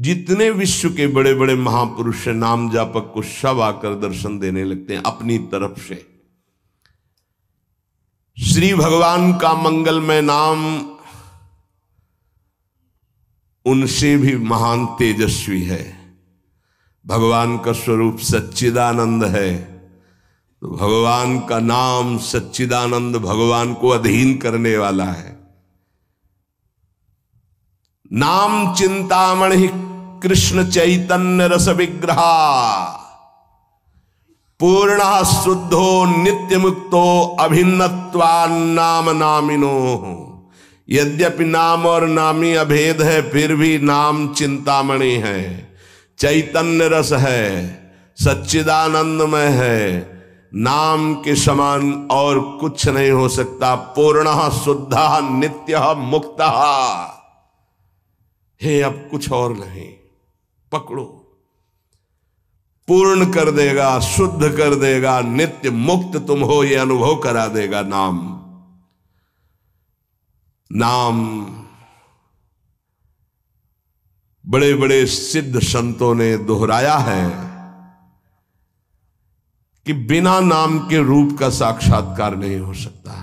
जितने विश्व के बड़े बड़े महापुरुष नाम जापक को सब आकर दर्शन देने लगते हैं अपनी तरफ से। श्री भगवान का मंगलमय नाम उनसे भी महान तेजस्वी है। भगवान का स्वरूप सच्चिदानंद है, तो भगवान का नाम सच्चिदानंद भगवान को अधीन करने वाला है। नाम चिंतामणि कृष्ण चैतन्य रस विग्रहा, पूर्ण शुद्धो नित्य मुक्तो अभिन्नत्वान्नाम नामिनो। यद्यपि नाम और नामी अभेद है, फिर भी नाम चिंतामणि है, चैतन्य रस है, सच्चिदानंदमय है। नाम के समान और कुछ नहीं हो सकता। पूर्ण शुद्ध नित्य मुक्त है, अब कुछ और नहीं। पकड़ो, पूर्ण कर देगा, शुद्ध कर देगा, नित्य मुक्त तुम हो ये अनुभव करा देगा नाम। नाम बड़े बड़े सिद्ध संतों ने दोहराया है कि बिना नाम के रूप का साक्षात्कार नहीं हो सकता।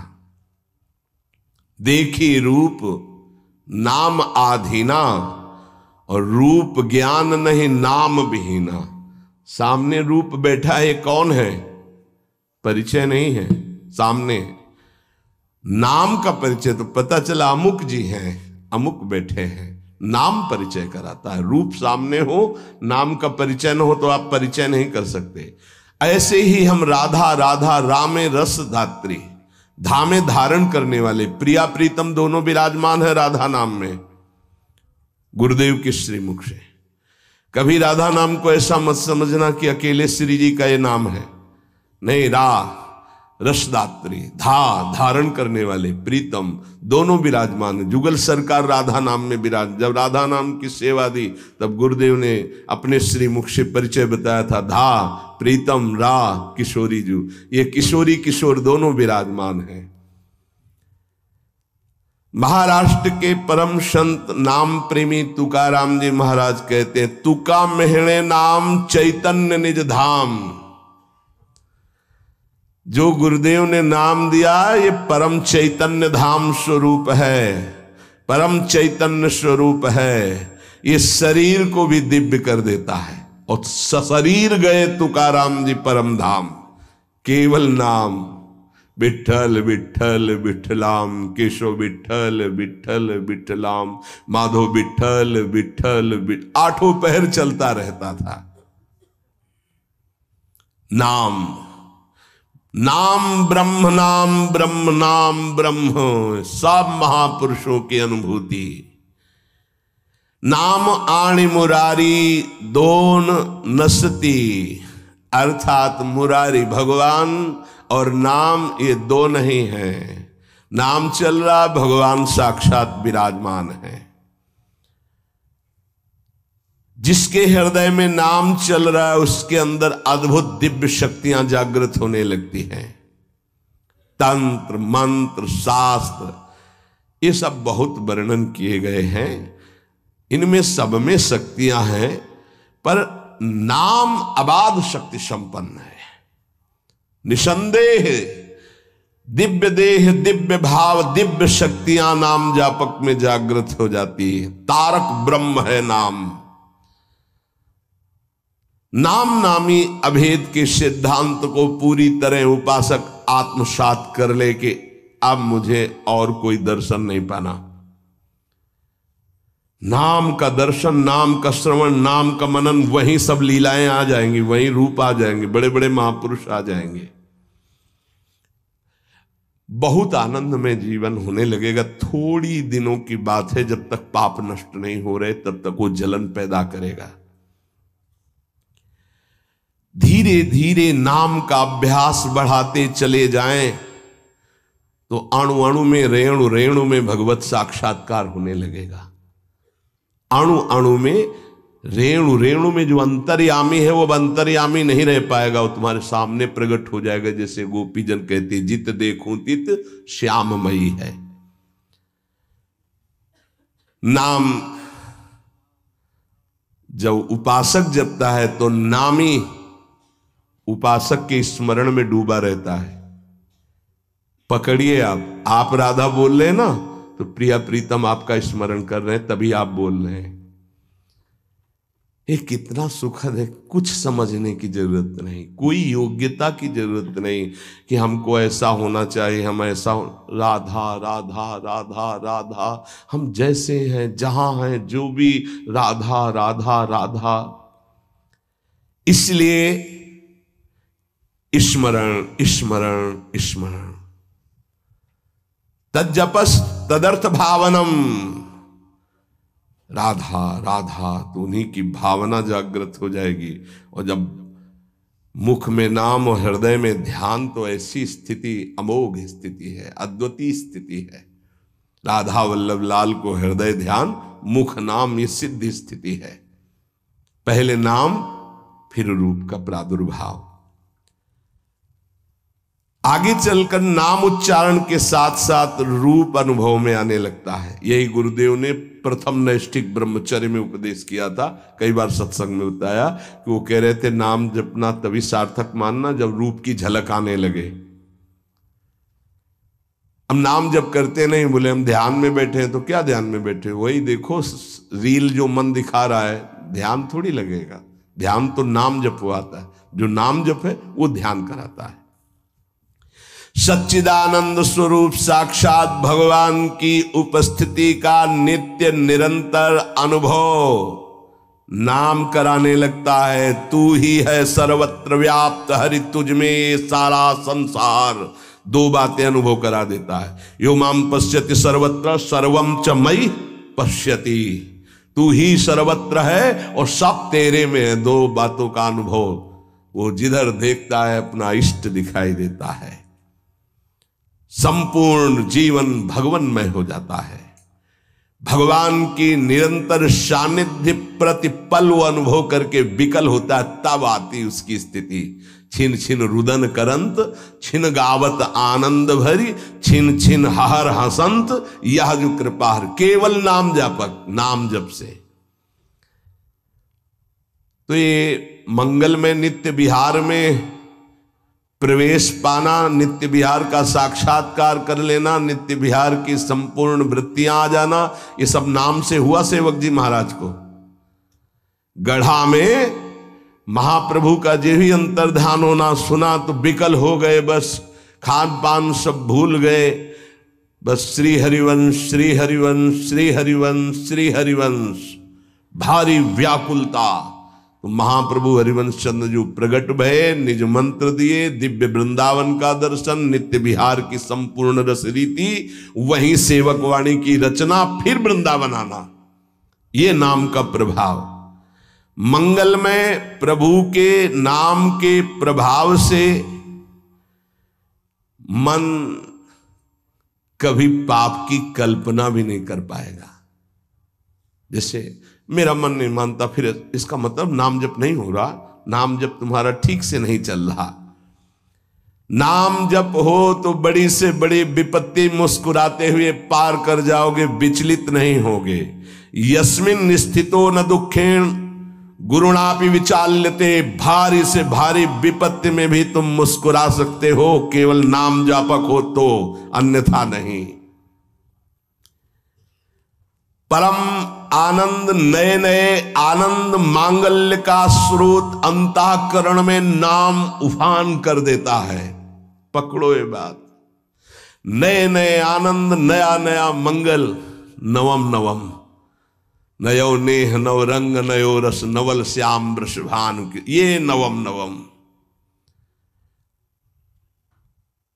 देखी रूप नाम आधीना, और रूप ज्ञान नहीं नाम विहीना। सामने रूप बैठा है, कौन है? परिचय नहीं है सामने। नाम का परिचय तो पता चला अमुक जी हैं, अमुक बैठे हैं। नाम परिचय कराता है। रूप सामने हो, नाम का परिचय न हो तो आप परिचय नहीं कर सकते। ऐसे ही हम राधा राधा रामे रस धात्री, धामे धारण करने वाले, प्रिया प्रीतम दोनों विराजमान है राधा नाम में, गुरुदेव के श्रीमुख से। कभी राधा नाम को ऐसा मत समझना कि अकेले श्री जी का ये नाम है, नहीं। रसदात्री, धारण करने वाले, प्रीतम दोनों विराजमान है। जुगल सरकार राधा नाम में विराज। जब राधा नाम की सेवा दी तब गुरुदेव ने अपने श्रीमुख से परिचय बताया था। प्रीतम किशोरी जू, ये किशोरी किशोर दोनों विराजमान हैं। महाराष्ट्र के परम संत नाम प्रेमी तुकाराम जी महाराज कहते हैं, तुका मेहणे नाम चैतन्य निज धाम। जो गुरुदेव ने नाम दिया ये परम चैतन्य धाम स्वरूप है, परम चैतन्य स्वरूप है। ये शरीर को भी दिव्य कर देता है। और सशरीर गए तुकाराम जी परम धाम, केवल नाम विठ्ठल विठ्ठल विठ्ठलाम, केशव विठ्ठल विठ्ठल विठ्ठलाम, माधव विठ्ठल विठ्ठल। आठों पहर चलता रहता था नाम। नाम ब्रह्म, नाम ब्रह्म, नाम ब्रह्म, सब महापुरुषों की अनुभूति। नाम आणी मुरारी दोन नसती, अर्थात मुरारी भगवान और नाम ये दो नहीं है। नाम चल रहा, भगवान साक्षात विराजमान है। जिसके हृदय में नाम चल रहा है उसके अंदर अद्भुत दिव्य शक्तियां जागृत होने लगती हैं। तंत्र मंत्र शास्त्र ये सब बहुत वर्णन किए गए हैं, इनमें सब में शक्तियां हैं, पर नाम अबाध शक्ति संपन्न है। निसंदेह दिव्य देह, दिव्य भाव, दिव्य शक्तियां नाम जापक में जागृत हो जाती है। तारक ब्रह्म है नाम। नाम नामी अभेद के सिद्धांत को पूरी तरह उपासक आत्मसात कर ले कि अब मुझे और कोई दर्शन नहीं पाना। नाम का दर्शन, नाम का श्रवण, नाम का मनन, वहीं सब लीलाएं आ जाएंगी, वहीं रूप आ जाएंगे, बड़े बड़े महापुरुष आ जाएंगे। बहुत आनंद में जीवन होने लगेगा। थोड़ी दिनों की बात है, जब तक पाप नष्ट नहीं हो रहे तब तक वो जलन पैदा करेगा। धीरे धीरे नाम का अभ्यास बढ़ाते चले जाएं तो अणु अणु में, रेणु रेणु में भगवत साक्षात्कार होने लगेगा। अणु अणु में, रेणु रेणु में जो अंतर्यामी है वो अब अंतर्यामी नहीं रह पाएगा, वो तुम्हारे सामने प्रकट हो जाएगा। जैसे गोपीजन कहते, जित देखूं तित श्याममयी है। नाम जब उपासक जपता है तो नामी उपासक के स्मरण में डूबा रहता है। पकड़िए, आप राधा बोल रहे हैं ना, तो प्रिया प्रीतम आपका स्मरण कर रहे हैं, तभी आप बोल रहे हैं। ये कितना सुखद है। कुछ समझने की जरूरत नहीं, कोई योग्यता की जरूरत नहीं कि हमको ऐसा होना चाहिए, हम ऐसा राधा राधा राधा राधा, हम जैसे हैं जहां हैं जो भी राधा राधा राधा। इसलिए स्मरण स्मरण स्मरण, तज्जपस तदर्थ भावनम, राधा राधा, तो उन्हीं की भावना जागृत हो जाएगी। और जब मुख में नाम और हृदय में ध्यान, तो ऐसी स्थिति अमोघ स्थिति है, अद्वितीय स्थिति है। राधा वल्लभ लाल को हृदय ध्यान, मुख नाम, ये सिद्ध स्थिति है। पहले नाम फिर रूप का प्रादुर्भाव। आगे चलकर नाम उच्चारण के साथ साथ रूप अनुभव में आने लगता है। यही गुरुदेव ने प्रथम नैष्ठिक ब्रह्मचर्य में उपदेश किया था। कई बार सत्संग में बताया कि वो कह रहे थे नाम जपना तभी सार्थक मानना जब रूप की झलक आने लगे। हम नाम जप करते नहीं, बोले हम ध्यान में बैठे हैं, तो क्या ध्यान में बैठे, वही देखो रील जो मन दिखा रहा है, ध्यान थोड़ी लगेगा। ध्यान तो नाम जप आता है, जो नाम जप है वो ध्यान कराता है। सच्चिदानंद स्वरूप साक्षात भगवान की उपस्थिति का नित्य निरंतर अनुभव नाम कराने लगता है। तू ही है सर्वत्र व्याप्त, हरि तुझ में सारा संसार। दो बातें अनुभव करा देता है। यो माम पश्यति सर्वत्र सर्वम च मयि पश्यति, तू ही सर्वत्र है और सब तेरे में है। दो बातों का अनुभव, वो जिधर देखता है अपना इष्ट दिखाई देता है। संपूर्ण जीवन भगवन्मय हो जाता है। भगवान की निरंतर सानिध्य प्रतिपल वो अनुभव करके विकल होता है, तब आती उसकी स्थिति। छिन छिन रुदन करंत, छिन गावत आनंद भरी, छिन छिन हर हसंत, यह जो कृपा हर। केवल नाम जापक, नाम जप से। तो ये मंगल में नित्य विहार में प्रवेश पाना, नित्य विहार का साक्षात्कार कर लेना, नित्य विहार की संपूर्ण वृत्तियां आ जाना, ये सब नाम से हुआ सेवक जी महाराज को। गढ़ा में महाप्रभु का जो ही अंतर्ध्यान होना सुना तो विकल हो गए, बस खान पान सब भूल गए। बस श्री हरिवंश श्री हरिवंश श्री हरिवंश श्री हरिवंश, भारी व्याकुलता। तो महाप्रभु हरिवंश चंद्र जो प्रगट भये, निज मंत्र दिए, दिव्य वृंदावन का दर्शन, नित्य विहार की संपूर्ण रस रीति, वहीं सेवक वाणी की रचना, फिर वृंदावन आना, ये नाम का प्रभाव। मंगल में प्रभु के नाम के प्रभाव से मन कभी पाप की कल्पना भी नहीं कर पाएगा। जैसे मेरा मन नहीं मानता, फिर इसका मतलब नाम जप नहीं हो रहा, नाम जप तुम्हारा ठीक से नहीं चल रहा। नाम जप हो तो बड़ी से बड़ी विपत्ति मुस्कुराते हुए पार कर जाओगे, विचलित नहीं होगे। यस्मिन स्थितो न दुखेण गुरुणापि विचाल्यते, भारी से भारी विपत्ति में भी तुम मुस्कुरा सकते हो, केवल नाम जापक हो तो, अन्यथा नहीं। परम आनंद, नए नए आनंद मांगल्य का स्रोत अंतःकरण में नाम उफान कर देता है। पकड़ो ये बात, नए नए आनंद, नया नया मंगल, नवम नवम, नयो नेह नव रंग नयो रस, नवल श्याम वृषभान, ये नवम नवम।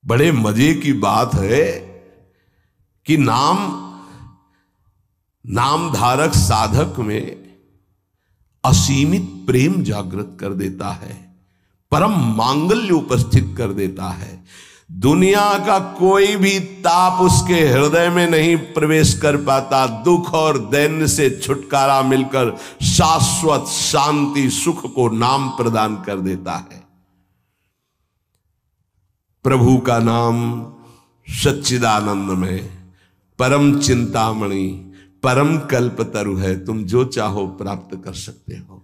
बड़े मजे की बात है कि नाम धारक साधक में असीमित प्रेम जागृत कर देता है, परम मांगल्य उपस्थित कर देता है। दुनिया का कोई भी ताप उसके हृदय में नहीं प्रवेश कर पाता। दुख और दैन्य से छुटकारा मिलकर शाश्वत शांति सुख को नाम प्रदान कर देता है। प्रभु का नाम सच्चिदानंद में परम चिंतामणि, परम कल्पतरु है, तुम जो चाहो प्राप्त कर सकते हो।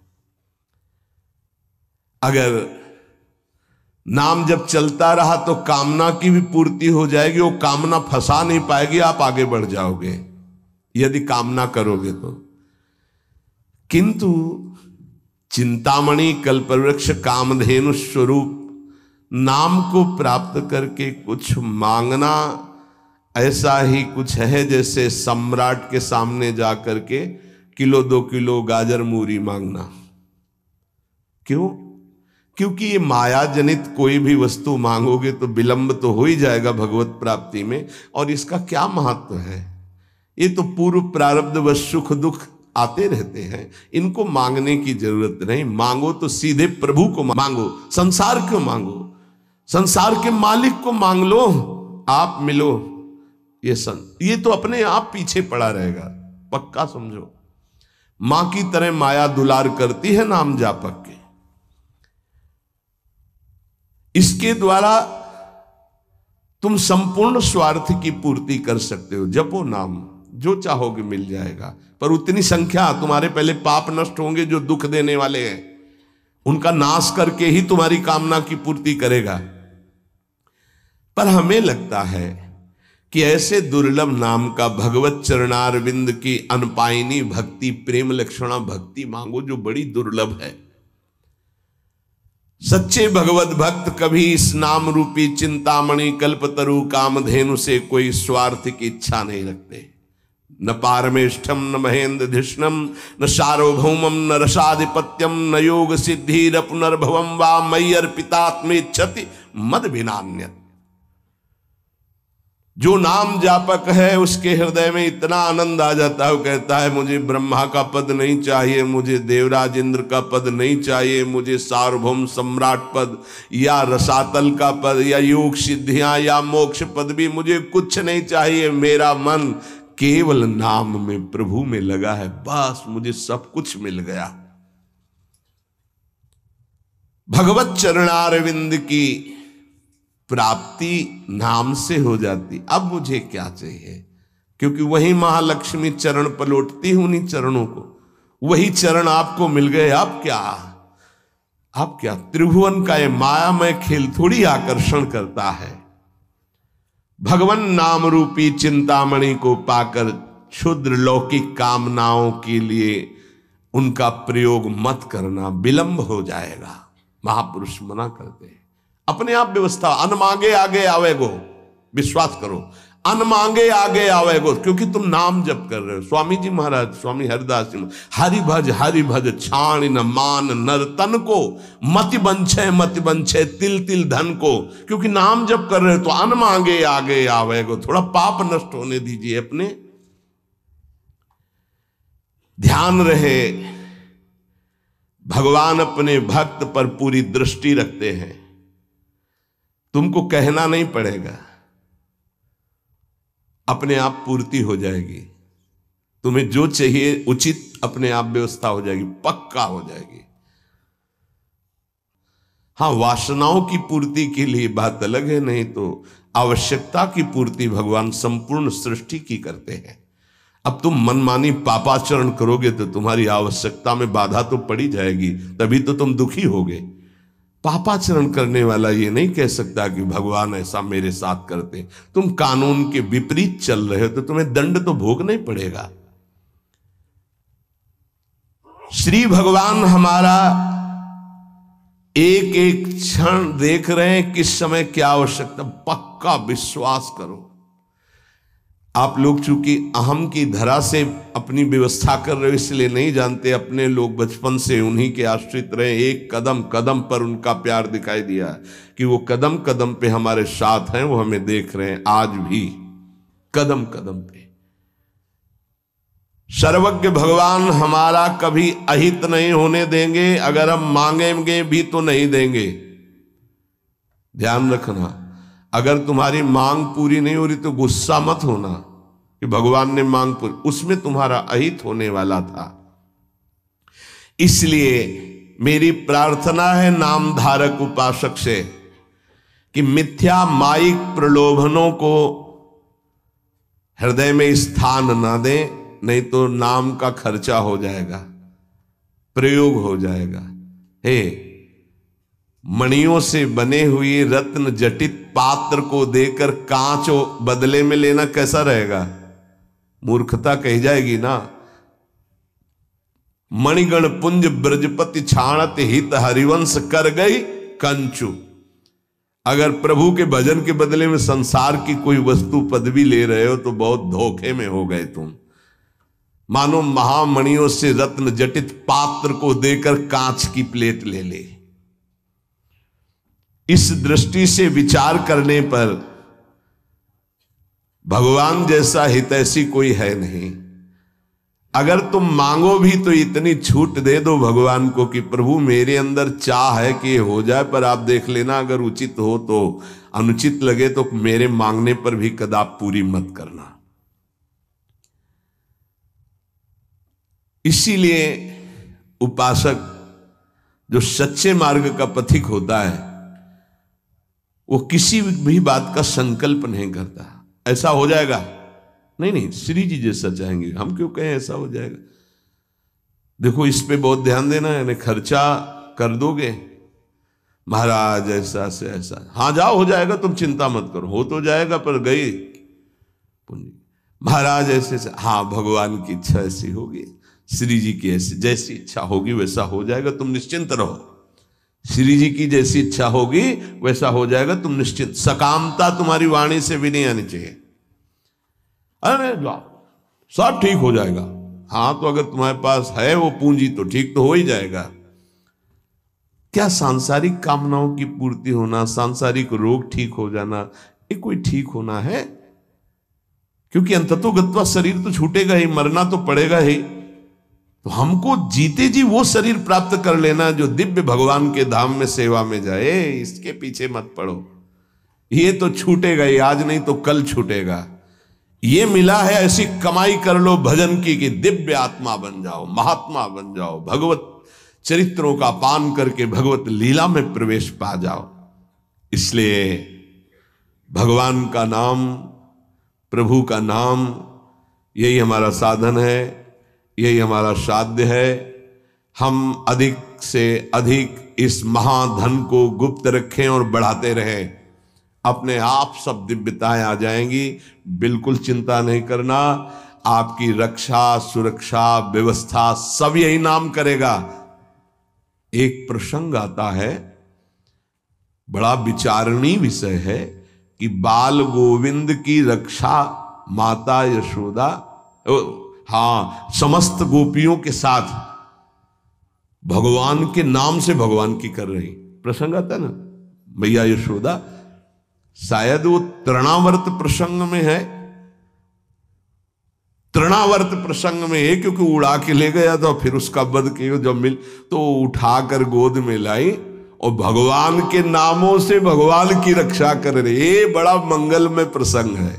अगर नाम जब चलता रहा तो कामना की भी पूर्ति हो जाएगी, वो कामना फंसा नहीं पाएगी, आप आगे बढ़ जाओगे यदि कामना करोगे तो। किंतु चिंतामणि कल्पवृक्ष कामधेनु स्वरूप नाम को प्राप्त करके कुछ मांगना ऐसा ही कुछ है जैसे सम्राट के सामने जाकर के किलो 2 किलो गाजर मूरी मांगना। क्यों? क्योंकि ये माया जनित कोई भी वस्तु मांगोगे तो विलंब तो हो ही जाएगा भगवत प्राप्ति में, और इसका क्या महत्व है? ये तो पूर्व प्रारब्ध व सुख दुख आते रहते हैं, इनको मांगने की जरूरत नहीं। मांगो तो सीधे प्रभु को मांगो, संसार क्यों मांगो? संसार के मालिक को मांग लो, आप मिलो। ये तो अपने आप पीछे पड़ा रहेगा, पक्का समझो। मां की तरह माया दुलार करती है नाम जापक के। इसके द्वारा तुम संपूर्ण स्वार्थ की पूर्ति कर सकते हो। जपो नाम, जो चाहोगे मिल जाएगा, पर उतनी संख्या तुम्हारे पहले पाप नष्ट होंगे जो दुख देने वाले हैं, उनका नाश करके ही तुम्हारी कामना की पूर्ति करेगा। पर हमें लगता है कि ऐसे दुर्लभ नाम का भगवत चरणारविंद की अनपायनी भक्ति, प्रेम लक्षणा भक्ति मांगो जो बड़ी दुर्लभ है। सच्चे भगवत भक्त कभी इस नाम रूपी चिंतामणि कल्पतरु कामधेनु से कोई स्वार्थ की इच्छा नहीं रखते। न पारमेष्ठम न महेंद्र धिष्णम न सार्वभौमम न रसाधिपत्यम न योग सिद्धि पुनर्भवम वा मयि अर्पितात्मेच्छति मद विनान्यत। जो नाम जापक है उसके हृदय में इतना आनंद आ जाता है, वो कहता है मुझे ब्रह्मा का पद नहीं चाहिए, मुझे देवराज इंद्र का पद नहीं चाहिए, मुझे सार्वभौम सम्राट पद या रसातल का पद या योग सिद्धियां या मोक्ष पद भी मुझे कुछ नहीं चाहिए। मेरा मन केवल नाम में, प्रभु में लगा है, बस मुझे सब कुछ मिल गया। भगवत चरणारविंद की प्राप्ति नाम से हो जाती। अब मुझे क्या चाहिए? क्योंकि वही महालक्ष्मी चरण पलटती हूं उन्हीं चरणों को, वही चरण आपको मिल गए। अब क्या त्रिभुवन का ये मायामय खेल थोड़ी आकर्षण करता है। भगवान नाम रूपी चिंतामणि को पाकर क्षुद्र लौकिक कामनाओं के लिए उनका प्रयोग मत करना, विलंब हो जाएगा। महापुरुष मना करते हैं। अपने आप व्यवस्था, अन मांगे आगे आवेगो, विश्वास करो, अन मांगे आगे आवेगो, क्योंकि तुम नाम जप कर रहे हो। स्वामी जी महाराज, स्वामी हरिदास जी, हरि भज छाण न मान नर तन को, मति बंछे तिल तिल धन को। क्योंकि नाम जप कर रहे हो तो अन मांगे आगे आवेगो। थोड़ा पाप नष्ट होने दीजिए अपने। ध्यान रहे, भगवान अपने भक्त पर पूरी दृष्टि रखते हैं। तुमको कहना नहीं पड़ेगा, अपने आप पूर्ति हो जाएगी। तुम्हें जो चाहिए उचित अपने आप व्यवस्था हो जाएगी, पक्का हो जाएगी। हाँ, वासनाओं की पूर्ति के लिए बात अलग है, नहीं तो आवश्यकता की पूर्ति भगवान संपूर्ण सृष्टि की करते हैं। अब तुम मनमानी पापाचरण करोगे तो तुम्हारी आवश्यकता में बाधा तो पड़ी जाएगी, तभी तो तुम दुखी होगे। पापाचरण करने वाला ये नहीं कह सकता कि भगवान ऐसा मेरे साथ करते। तुम कानून के विपरीत चल रहे हो तो तुम्हें दंड तो भोगना ही पड़ेगा। श्री भगवान हमारा एक एक क्षण देख रहे हैं, किस समय क्या आवश्यकता। पक्का विश्वास करो। आप लोग चूंकि अहम की धरा से अपनी व्यवस्था कर रहे हो इसलिए नहीं जानते। अपने लोग बचपन से उन्हीं के आश्रित रहे, एक कदम कदम पर उनका प्यार दिखाई दिया कि वो कदम कदम पे हमारे साथ हैं, वो हमें देख रहे हैं आज भी कदम कदम पे। सर्वज्ञ भगवान हमारा कभी अहित नहीं होने देंगे, अगर हम मांगेंगे भी तो नहीं देंगे। ध्यान रखना, अगर तुम्हारी मांग पूरी नहीं हो रही तो गुस्सा मत होना कि भगवान ने मांग पूरी, उसमें तुम्हारा अहित होने वाला था। इसलिए मेरी प्रार्थना है नाम धारक उपासक से कि मिथ्या माइक प्रलोभनों को हृदय में स्थान न दें, नहीं तो नाम का खर्चा हो जाएगा, प्रयोग हो जाएगा। हे, मणियों से बने हुए रत्न जटित पात्र को देकर कांच बदले में लेना कैसा रहेगा? मूर्खता कही जाएगी ना। मणिगण पुंज ब्रजपति छाणत हित हरिवंश कर गई कंचु। अगर प्रभु के भजन के बदले में संसार की कोई वस्तु पदवी ले रहे हो तो बहुत धोखे में हो गए तुम। मानो महामणियों से रत्न जटित पात्र को देकर कांच की प्लेट ले ले। इस दृष्टि से विचार करने पर भगवान जैसा हितैषी कोई है नहीं। अगर तुम मांगो भी तो इतनी छूट दे दो भगवान को कि प्रभु मेरे अंदर चाह है कि ये हो जाए, पर आप देख लेना अगर उचित हो तो, अनुचित लगे तो मेरे मांगने पर भी कदाप पूरी मत करना। इसीलिए उपासक जो सच्चे मार्ग का पथिक होता है वो किसी भी बात का संकल्प नहीं करता ऐसा हो जाएगा, नहीं नहीं श्री जी जैसा चाहेंगे, हम क्यों कहें ऐसा हो जाएगा। देखो इस पे बहुत ध्यान देना है। खर्चा कर दोगे महाराज ऐसा से ऐसा, हाँ जाओ हो जाएगा, तुम चिंता मत करो, हो तो जाएगा, पर गई पूंजी। महाराज ऐसे से, हाँ भगवान की इच्छा ऐसी होगी, श्री जी की ऐसी जैसी इच्छा होगी वैसा हो जाएगा, तुम निश्चिंत रहो। श्री जी की जैसी इच्छा होगी वैसा हो जाएगा, तुम निश्चिंत। सकामता तुम्हारी वाणी से भी नहीं आनी चाहिए। अरे जाओ सब ठीक हो जाएगा। हाँ तो अगर तुम्हारे पास है वो पूंजी तो ठीक तो हो ही जाएगा। क्या सांसारिक कामनाओं की पूर्ति होना, सांसारिक रोग ठीक हो जाना, ये कोई ठीक होना है? क्योंकि अंततोगत्वा शरीर तो छूटेगा ही, मरना तो पड़ेगा ही। तो हमको जीते जी वो शरीर प्राप्त कर लेना जो दिव्य भगवान के धाम में सेवा में जाए, इसके पीछे मत पड़ो। ये तो छूटेगा ही, आज नहीं तो कल छूटेगा। ये मिला है ऐसी कमाई कर लो भजन की कि दिव्य आत्मा बन जाओ, महात्मा बन जाओ, भगवत चरित्रों का पान करके भगवत लीला में प्रवेश पा जाओ। इसलिए भगवान का नाम, प्रभु का नाम, यही हमारा साधन है, यही हमारा साध्य है। हम अधिक से अधिक इस महाधन को गुप्त रखें और बढ़ाते रहें, अपने आप सब दिव्यताएं आ जाएंगी। बिल्कुल चिंता नहीं करना, आपकी रक्षा सुरक्षा व्यवस्था सब यही नाम करेगा। एक प्रसंग आता है, बड़ा विचारणीय विषय है कि बाल गोविंद की रक्षा माता यशोदा, हाँ समस्त गोपियों के साथ भगवान के नाम से भगवान की कर रही। प्रसंग आता है ना, मैया यशोदा, शायद वो तृणावर्त प्रसंग में है, तृणावर्त प्रसंग में है, क्योंकि उड़ा के ले गया था, फिर उसका वध किया, जब मिल तो उठाकर गोद में लाई और भगवान के नामों से भगवान की रक्षा कर रहे। ये बड़ा मंगलमय प्रसंग है।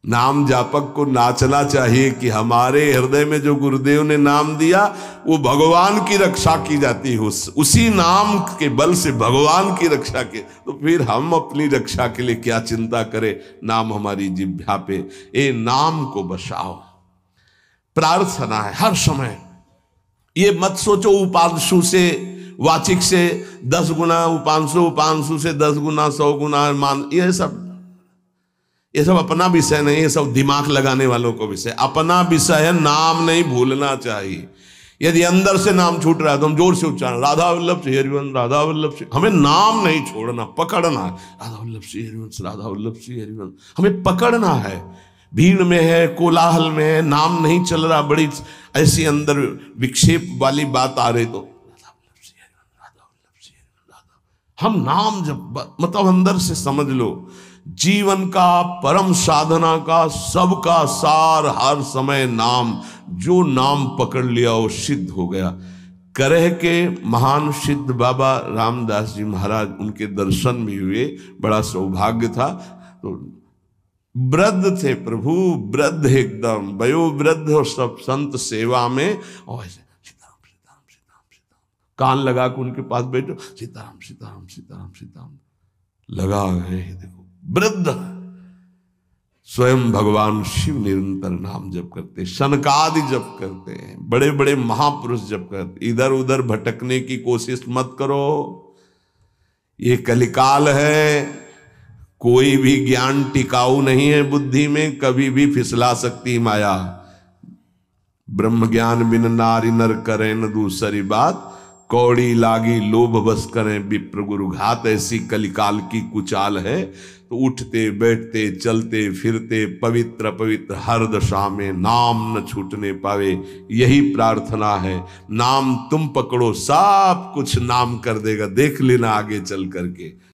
नाम जापक को नाचना चाहिए कि हमारे हृदय में जो गुरुदेव ने नाम दिया वो भगवान की रक्षा की जाती है, उसी नाम के बल से भगवान की रक्षा के। तो फिर हम अपनी रक्षा के लिए क्या चिंता करें, नाम हमारी जिह्वा पे, ये नाम को बसाओ। प्रार्थना है हर समय, ये मत सोचो उपांशु से वाचिक से 10 गुना, उपांशु उपांशु से 10 गुना 100 गुना मान, ये सब अपना विषय नहीं, ये सब दिमाग लगाने वालों को विषय। अपना विषय है नाम नहीं भूलना चाहिए। यदि अंदर से नाम छूट रहा है तो हम जोर से उच्चारण, राधा वल्लभ श्री हरिवंश, राधा वल्लभ श्री, हमें नाम नहीं छोड़ना, पकड़ना है। राधा वल्लभ श्री हरिवंश, राधा वल्लभ श्री हरिवंश, हमें पकड़ना है। भीड़ में है, कोलाहल में है, नाम नहीं चल रहा, बड़ी ऐसी अंदर विक्षेप वाली बात आ रही, तो हम नाम जब मतलब अंदर से समझ लो, जीवन का परम साधना का सबका सार हर समय नाम। जो नाम पकड़ लिया वो सिद्ध हो गया। करह के महान सिद्ध बाबा रामदास जी महाराज, उनके दर्शन भी हुए, बड़ा सौभाग्य था। तो वृद्ध थे प्रभु, वृद्ध एकदम वयोवृद्ध, और सब संत सेवा में, और ऐसे सीताराम सीताराम सीताराम सीताराम, कान लगा के उनके पास बैठो, सीताराम सीताराम सीताराम सीताराम लगा गए। देखो वृद्ध स्वयं भगवान शिव निरंतर नाम जप करते, शनकादि जप करते हैं, बड़े बड़े महापुरुष जप करते। इधर उधर भटकने की कोशिश मत करो, ये कलिकाल है। कोई भी ज्ञान टिकाऊ नहीं है बुद्धि में, कभी भी फिसला सकती माया। ब्रह्म ज्ञान बिन नारी नर करें न दूसरी बात, कौड़ी लागी लोभ बस करें विप्र गुरु घात। ऐसी कलिकाल की कुचाल है, तो उठते बैठते चलते फिरते पवित्र पवित्र हर दशा में नाम न छूटने पावे, यही प्रार्थना है। नाम तुम पकड़ो, सब कुछ नाम कर देगा, देख लेना आगे चल करके।